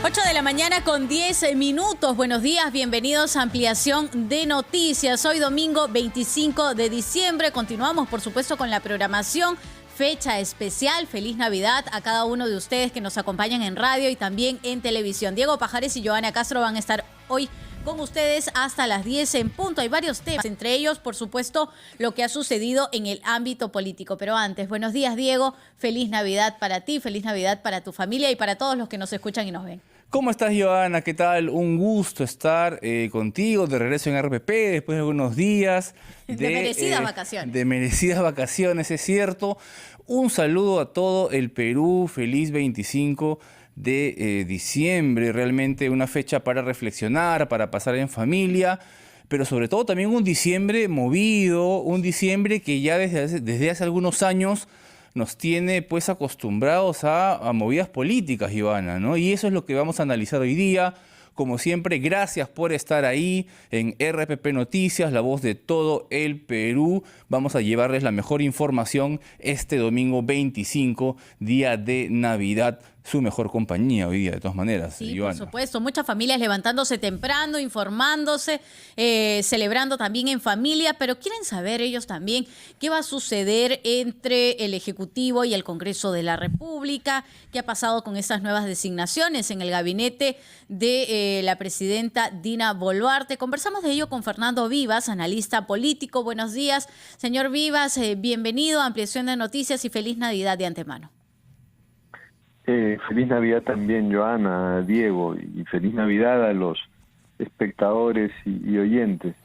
8 de la mañana con 10 minutos. Buenos días, bienvenidos a Ampliación de Noticias. Hoy domingo 25 de diciembre. Continuamos, por supuesto, con la programación. Fecha especial. Feliz Navidad a cada uno de ustedes que nos acompañan en radio y también en televisión. Diego Pajares y Joana Castro van a estar hoy con ustedes hasta las 10 en punto. Hay varios temas, entre ellos, por supuesto, lo que ha sucedido en el ámbito político. Pero antes, buenos días, Diego. Feliz Navidad para ti, feliz Navidad para tu familia y para todos los que nos escuchan y nos ven. ¿Cómo estás, Joana? ¿Qué tal? Un gusto estar contigo de regreso en RPP después de algunos días. De merecidas vacaciones. De merecidas vacaciones, es cierto. Un saludo a todo el Perú. Feliz 25 de diciembre. Realmente una fecha para reflexionar, para pasar en familia. Pero sobre todo también un diciembre movido, un diciembre que ya desde hace algunos años nos tiene pues acostumbrados a movidas políticas, Joana, ¿no? Y eso es lo que vamos a analizar hoy día. Como siempre, gracias por estar ahí en RPP Noticias, la voz de todo el Perú. Vamos a llevarles la mejor información este domingo 25, día de Navidad. Su mejor compañía hoy día, de todas maneras, Sí, Joana. por supuesto. Muchas familias levantándose temprano, informándose, celebrando también en familia, pero quieren saber ellos también qué va a suceder entre el Ejecutivo y el Congreso de la República, qué ha pasado con estas nuevas designaciones en el gabinete de la presidenta Dina Boluarte. Conversamos de ello con Fernando Vivas, analista político. Buenos días, señor Vivas. Bienvenido a Ampliación de Noticias y feliz Navidad de antemano. Feliz Navidad también, Joana, Diego, y feliz Navidad a los espectadores y oyentes.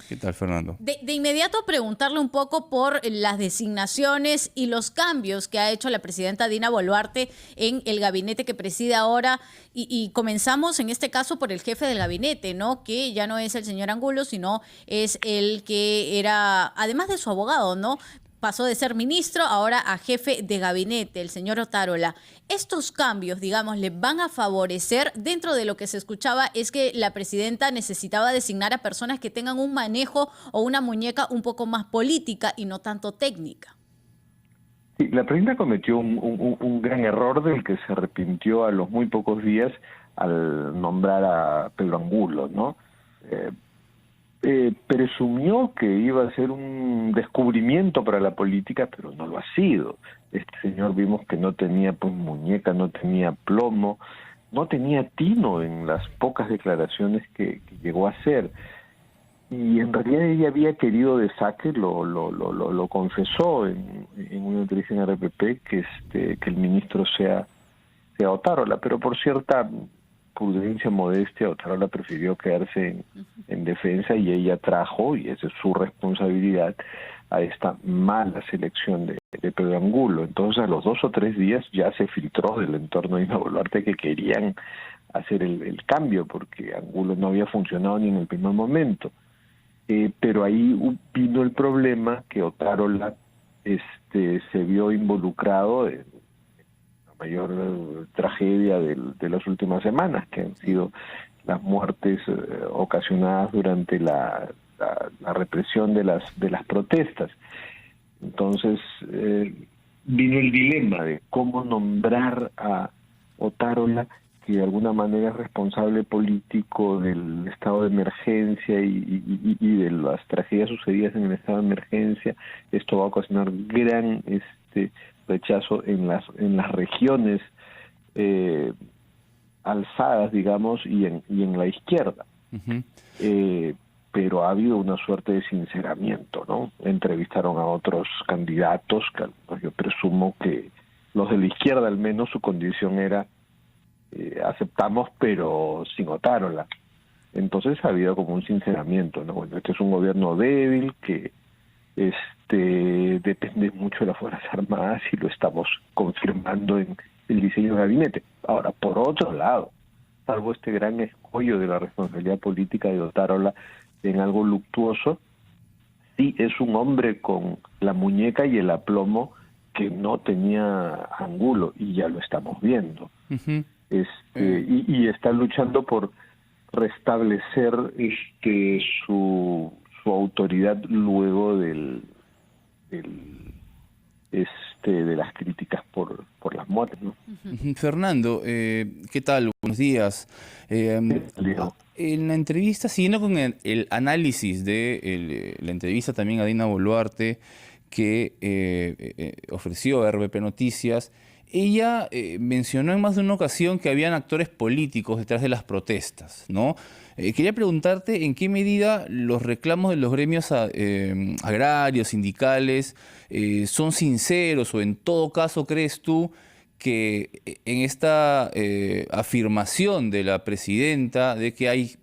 ¿Qué tal, Fernando? De inmediato preguntarle un poco por las designaciones y los cambios que ha hecho la presidenta Dina Boluarte en el gabinete que preside ahora. Y comenzamos en este caso por el jefe del gabinete, ¿no? Que ya no es el señor Angulo, sino es el que era, además de su abogado, ¿no? Pasó de ser ministro ahora a jefe de gabinete, el señor Otárola. Estos cambios, digamos, ¿le van a favorecer? Dentro de lo que se escuchaba es que la presidenta necesitaba designar a personas que tengan un manejo o una muñeca un poco más política y no tanto técnica. Sí, la presidenta cometió un gran error del que se arrepintió a los muy pocos días al nombrar a Pedro Angulo, ¿no? Presumió que iba a ser un descubrimiento para la política, pero no lo ha sido. Este señor vimos que no tenía pues muñeca, no tenía plomo, no tenía tino en las pocas declaraciones que llegó a hacer. Y en realidad ella había querido de saque, lo confesó en una entrevista en RPP, que el ministro sea Otárola, pero por cierta prudencia, modestia, Otárola prefirió quedarse en defensa y ella trajo, y esa es su responsabilidad, a esta mala selección de Pedro Angulo. Entonces a los 2 o 3 días ya se filtró del entorno de Dina Boluarte que querían hacer el cambio porque Angulo no había funcionado ni en el primer momento. Pero ahí vino el problema que Otárola se vio involucrado en mayor tragedia de las últimas semanas, que han sido las muertes ocasionadas durante la represión de las protestas. Entonces vino el dilema de cómo nombrar a Otárola, que de alguna manera es responsable político del estado de emergencia y de las tragedias sucedidas en el estado de emergencia. Esto va a ocasionar gran rechazo en las regiones alzadas, digamos, y en la izquierda. Pero ha habido una suerte de sinceramiento, ¿no? Entrevistaron a otros candidatos, que yo presumo que los de la izquierda al menos su condición era aceptamos pero sin Otárola. Entonces ha habido como un sinceramiento, ¿no? Bueno, este es un gobierno débil que depende mucho de las Fuerzas Armadas y lo estamos confirmando en el diseño del gabinete. Ahora, por otro lado, salvo este gran escollo de la responsabilidad política de Otárola en algo luctuoso, sí es un hombre con la muñeca y el aplomo que no tenía Angulo, y ya lo estamos viendo. Y está luchando por restablecer su autoridad luego del de las críticas por las muertes, ¿no? Fernando, ¿qué tal? Buenos días. En la entrevista, siguiendo con el análisis de la entrevista también a Dina Boluarte que ofreció RBP Noticias, ella mencionó en más de una ocasión que habían actores políticos detrás de las protestas, ¿no? Quería preguntarte en qué medida los reclamos de los gremios agrarios, sindicales, son sinceros, o en todo caso crees tú que en esta afirmación de la presidenta de que hay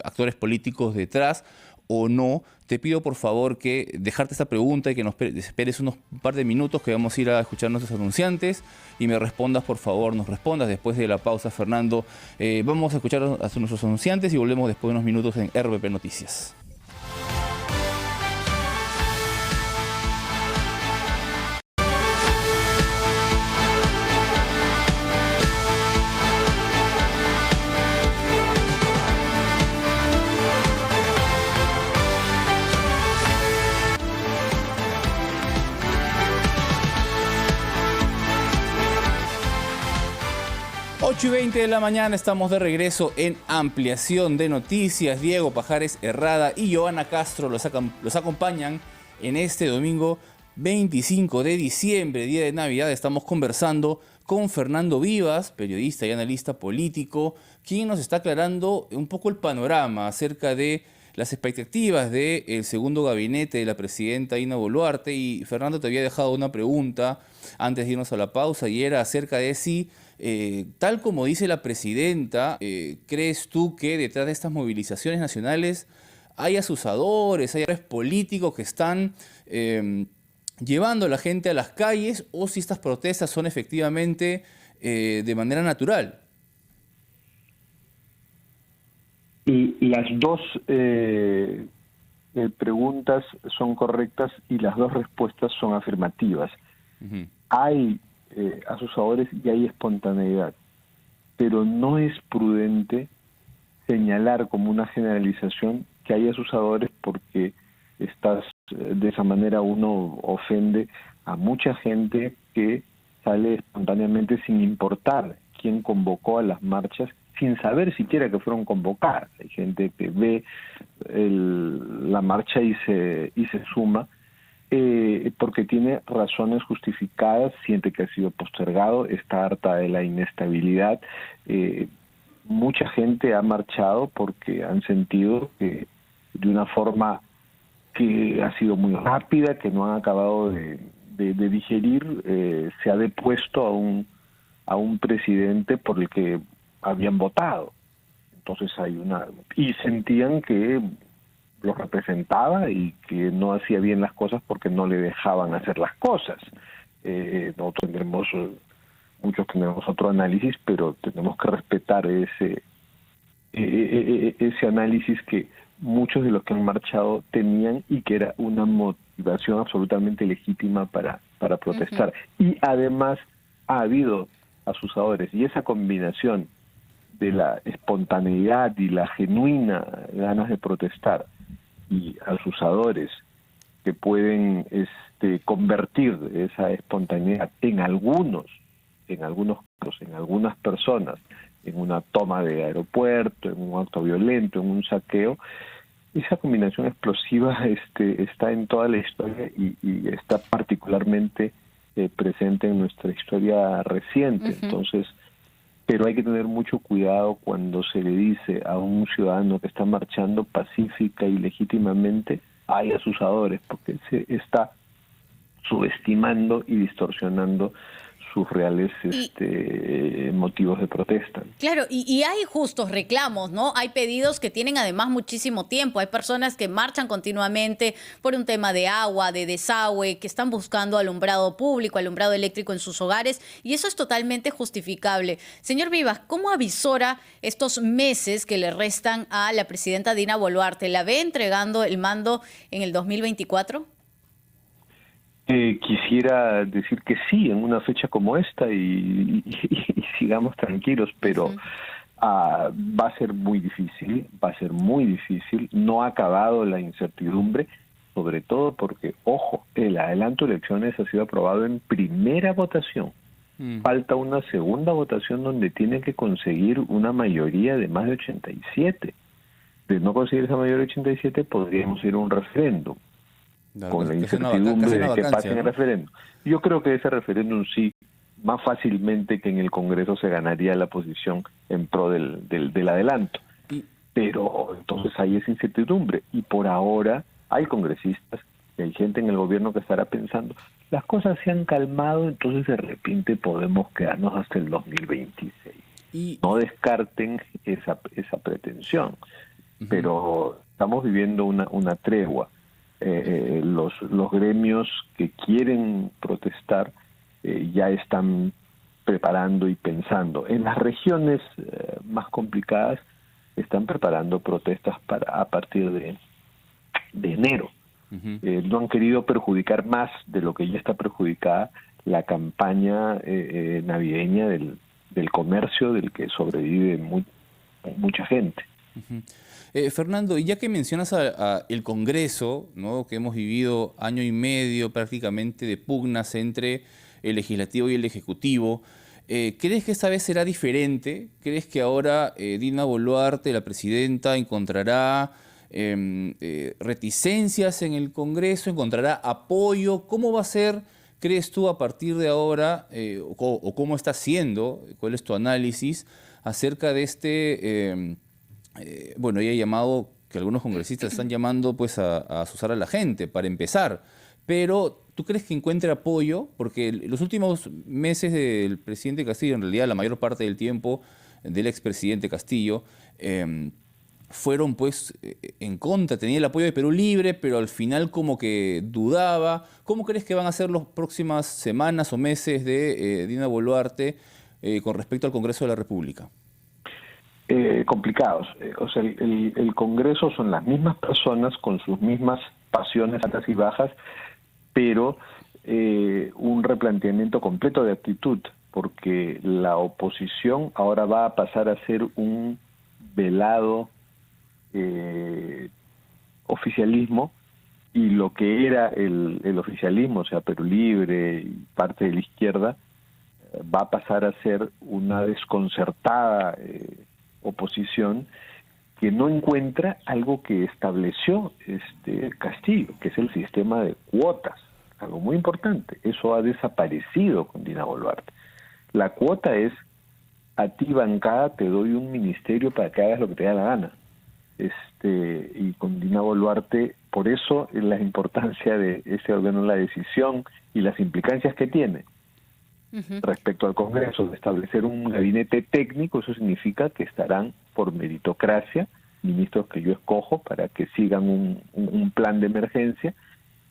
actores políticos detrás o no. Te pido por favor que dejarte esta pregunta y que nos esperes un par de minutos, que vamos a ir a escuchar a nuestros anunciantes, y me respondas, por favor, nos respondas después de la pausa, Fernando. Vamos a escuchar a nuestros anunciantes y volvemos después de unos minutos en RBP Noticias. Ocho y 20 de la mañana, estamos de regreso en Ampliación de Noticias. Diego Pajares Herrada y Joana Castro los acompañan en este domingo 25 de diciembre, día de Navidad. Estamos conversando con Fernando Vivas, periodista y analista político, quien nos está aclarando un poco el panorama acerca de las expectativas del segundo gabinete de la presidenta Dina Boluarte. Y Fernando, te había dejado una pregunta antes de irnos a la pausa, y era acerca de si, tal como dice la presidenta, ¿crees tú que detrás de estas movilizaciones nacionales hay asusadores, hay actores políticos que están llevando a la gente a las calles, o si estas protestas son efectivamente de manera natural? Las dos preguntas son correctas y las dos respuestas son afirmativas. Hay asusadores y hay espontaneidad, pero no es prudente señalar como una generalización que hay asusadores, porque de esa manera uno ofende a mucha gente que sale espontáneamente sin importar quién convocó a las marchas, sin saber siquiera que fueron convocadas. Hay gente que ve la marcha y se suma porque tiene razones justificadas, siente que ha sido postergado, está harta de la inestabilidad. Mucha gente ha marchado porque han sentido que de una forma que ha sido muy rápida, que no han acabado de digerir, se ha depuesto a un presidente por el que habían votado. Entonces y sentían que lo representaba y que no hacía bien las cosas porque no le dejaban hacer las cosas. Nosotros muchos tenemos otro análisis, pero tenemos que respetar ese análisis que muchos de los que han marchado tenían, y que era una motivación absolutamente legítima para protestar. Y además ha habido asusadores, y esa combinación de la espontaneidad y la genuina ganas de protestar y asusadores que pueden convertir esa espontaneidad en algunos casos, en algunas personas, en una toma de aeropuerto, en un acto violento, en un saqueo. Esa combinación explosiva está en toda la historia y está particularmente presente en nuestra historia reciente. Entonces, pero hay que tener mucho cuidado cuando se le dice a un ciudadano que está marchando pacífica y legítimamente, hay asusadores, porque se está subestimando y distorsionando sus reales motivos de protesta. Claro, y hay justos reclamos, ¿no? Hay pedidos que tienen además muchísimo tiempo. Hay personas que marchan continuamente por un tema de agua, de desagüe, que están buscando alumbrado público, alumbrado eléctrico en sus hogares, y eso es totalmente justificable. Señor Vivas, ¿cómo avisora estos meses que le restan a la presidenta Dina Boluarte? ¿La ve entregando el mando en el 2024? Quisiera decir que sí, en una fecha como esta, y sigamos tranquilos, pero va a ser muy difícil, no ha acabado la incertidumbre, sobre todo porque, ojo, el adelanto de elecciones ha sido aprobado en primera votación. Falta una segunda votación donde tiene que conseguir una mayoría de más de 87. De no conseguir esa mayoría de 87, podríamos ir a un referéndum, con la incertidumbre de que pase en el referéndum. Yo creo que ese referéndum sí, más fácilmente que en el Congreso se ganaría la posición en pro del adelanto. Pero entonces hay esa incertidumbre, y por ahora hay congresistas, hay gente en el gobierno que estará pensando, las cosas se han calmado, entonces de repente podemos quedarnos hasta el 2026. No descarten esa pretensión, pero estamos viviendo una tregua. Los gremios que quieren protestar ya están preparando y pensando. En las regiones más complicadas están preparando protestas a partir de enero. No han querido perjudicar más de lo que ya está perjudicada la campaña navideña del comercio, del que sobrevive mucha gente. Fernando, y ya que mencionas el Congreso, ¿no?, que hemos vivido año y medio prácticamente de pugnas entre el Legislativo y el Ejecutivo, ¿crees que esta vez será diferente? ¿Crees que ahora Dina Boluarte, la presidenta, encontrará reticencias en el Congreso, encontrará apoyo? ¿Cómo va a ser, crees tú, a partir de ahora, o cómo está siendo, cuál es tu análisis acerca de este, bueno, ella ha llamado, que algunos congresistas están llamando pues a asusar a la gente, para empezar, pero ¿tú crees que encuentre apoyo? Porque los últimos meses del presidente Castillo, en realidad la mayor parte del tiempo del expresidente Castillo, fueron pues en contra, tenía el apoyo de Perú Libre, pero al final como que dudaba. ¿Cómo crees que van a ser las próximas semanas o meses de Dina Boluarte con respecto al Congreso de la República? Complicados. O sea, el Congreso son las mismas personas con sus mismas pasiones altas y bajas, pero un replanteamiento completo de actitud, porque la oposición ahora va a pasar a ser un velado oficialismo, y lo que era el oficialismo, o sea, Perú Libre y parte de la izquierda, va a pasar a ser una desconcertada oposición que no encuentra algo que estableció Castillo, que es el sistema de cuotas, algo muy importante. Eso ha desaparecido con Dina Boluarte. La cuota es: a ti, bancada, te doy un ministerio para que hagas lo que te da la gana. Y con Dina Boluarte, por eso es la importancia de ese órgano, la decisión y las implicancias que tiene respecto al Congreso, de establecer un gabinete técnico. Eso significa que estarán por meritocracia ministros que yo escojo para que sigan un plan de emergencia,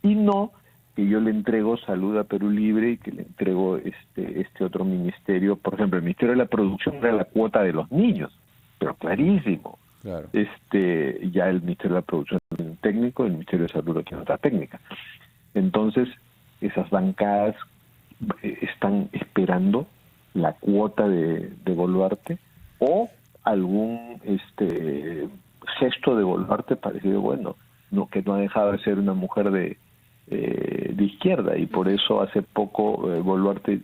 y no que yo le entrego salud a Perú Libre y que le entrego este otro ministerio. Por ejemplo, el Ministerio de la Producción era la cuota de los niños, pero clarísimo. Claro. Ya el Ministerio de la Producción tiene un técnico, el Ministerio de Salud tiene otra técnica. Entonces, esas bancadas están esperando la cuota de Boluarte, o algún gesto de Boluarte parecido, bueno, que no ha dejado de ser una mujer de izquierda, y por eso hace poco Boluarte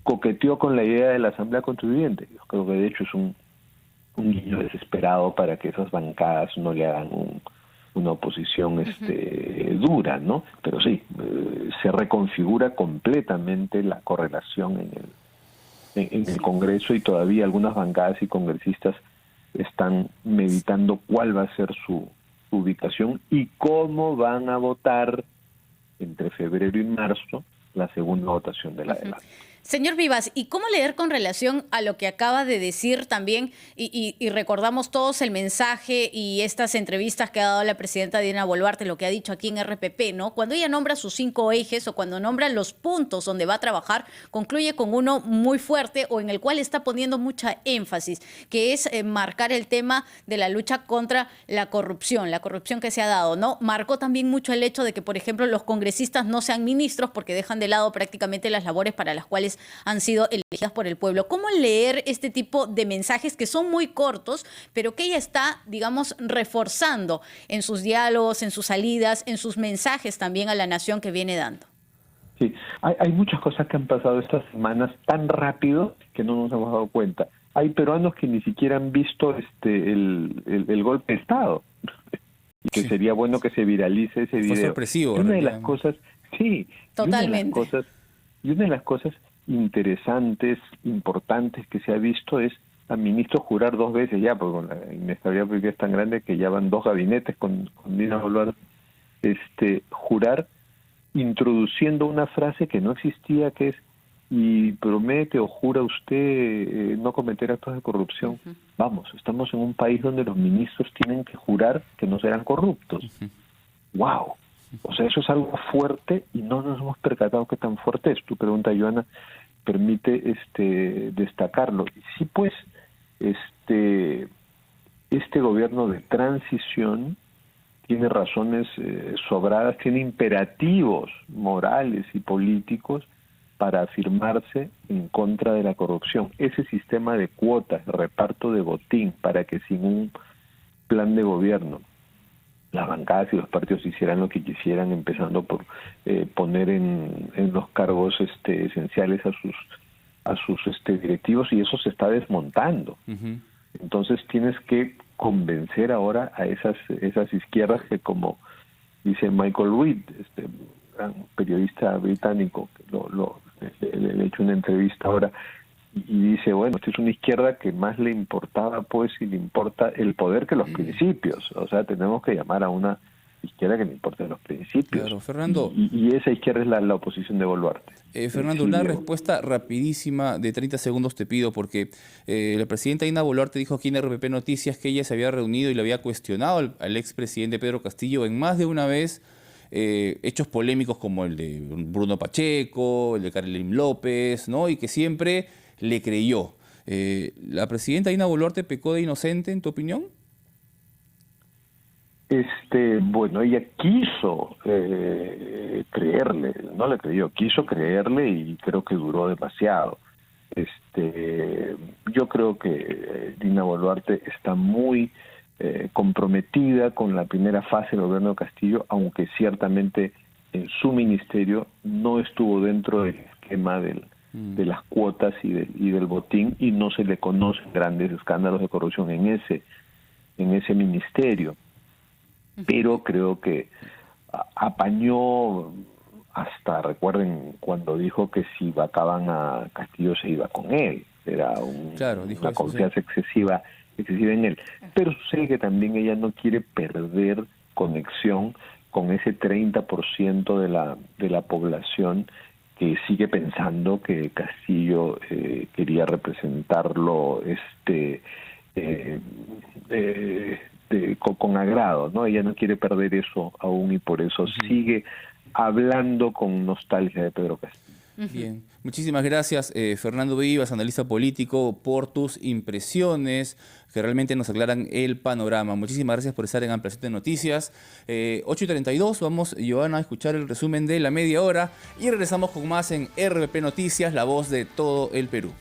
coqueteó con la idea de la Asamblea Constituyente. Yo creo que de hecho es un guiño desesperado para que esas bancadas no le hagan una oposición dura, ¿no? Pero sí, se reconfigura completamente la correlación en el Congreso, y todavía algunas bancadas y congresistas están meditando cuál va a ser su ubicación y cómo van a votar entre febrero y marzo la segunda votación del adelanto. Señor Vivas, ¿y cómo leer con relación a lo que acaba de decir también? Y recordamos todos el mensaje y estas entrevistas que ha dado la presidenta Dina Boluarte, lo que ha dicho aquí en RPP, ¿no? Cuando ella nombra sus 5 ejes, o cuando nombra los puntos donde va a trabajar, concluye con uno muy fuerte, o en el cual está poniendo mucha énfasis, que es marcar el tema de la lucha contra la corrupción que se ha dado, ¿no? Marcó también mucho el hecho de que, por ejemplo, los congresistas no sean ministros, porque dejan de lado prácticamente las labores para las cuales autoridades han sido elegidas por el pueblo. ¿Cómo leer este tipo de mensajes que son muy cortos, pero que ella está, digamos, reforzando en sus diálogos, en sus salidas, en sus mensajes también a la nación que viene dando? Sí, hay muchas cosas que han pasado estas semanas tan rápido que no nos hemos dado cuenta. Hay peruanos que ni siquiera han visto el golpe de Estado, y que sería bueno que se viralice ese video. Fue sorpresivo. Y una de las cosas, sí, totalmente. Y una de las cosas interesantes, importantes que se ha visto es al ministro jurar 2 veces ya, porque con la inestabilidad política es tan grande que ya van 2 gabinetes con Dina Boluarte, jurar introduciendo una frase que no existía, que es: y promete o jura usted no cometer actos de corrupción. Vamos, estamos en un país donde los ministros tienen que jurar que no serán corruptos. ¡Wow! O sea, eso es algo fuerte y no nos hemos percatado que tan fuerte es. Tu pregunta, Joana, permite destacarlo. Y sí, pues, este gobierno de transición tiene razones sobradas, tiene imperativos morales y políticos para afirmarse en contra de la corrupción. Ese sistema de cuotas, de reparto de botín, para que sin un plan de gobierno las bancadas y los partidos hicieran lo que quisieran, empezando por poner en los cargos esenciales a sus directivos, y eso se está desmontando. Entonces tienes que convencer ahora a esas izquierdas que, como dice Michael Reed, gran periodista británico, que le he hecho una entrevista ahora, y dice, bueno, esta es una izquierda que más le importaba, pues, y le importa el poder que los principios. O sea, tenemos que llamar a una izquierda que le importen los principios. Claro, Fernando. Y esa izquierda es la oposición de Boluarte. Fernando, una respuesta rapidísima de 30 segundos te pido, porque la presidenta Dina Boluarte dijo aquí en RPP Noticias que ella se había reunido y le había cuestionado al expresidente Pedro Castillo en más de una vez hechos polémicos como el de Bruno Pacheco, el de Carolyn López, ¿no? Y que siempre le creyó. ¿La presidenta Dina Boluarte pecó de inocente, en tu opinión? Bueno, ella quiso creerle, no le creyó, quiso creerle, y creo que duró demasiado. Yo creo que Dina Boluarte está muy comprometida con la primera fase del gobierno de Castillo, aunque ciertamente en su ministerio no estuvo dentro del esquema de las cuotas y del botín, y no se le conocen grandes escándalos de corrupción en ese ministerio. Pero creo que apañó, hasta recuerden cuando dijo que si vacaban a Castillo se iba con él. Era una confianza excesiva en él. Pero sucede que también ella no quiere perder conexión con ese 30% de la población que sigue pensando que Castillo quería representarlo con agrado, ¿no? Ella no quiere perder eso aún, y por eso sigue hablando con nostalgia de Pedro Castillo. Bien, muchísimas gracias Fernando Vivas, analista político, por tus impresiones que realmente nos aclaran el panorama. Muchísimas gracias por estar en Ampliación de Noticias. 8:32, vamos, Joana, a escuchar el resumen de la media hora y regresamos con más en RPP Noticias, la voz de todo el Perú.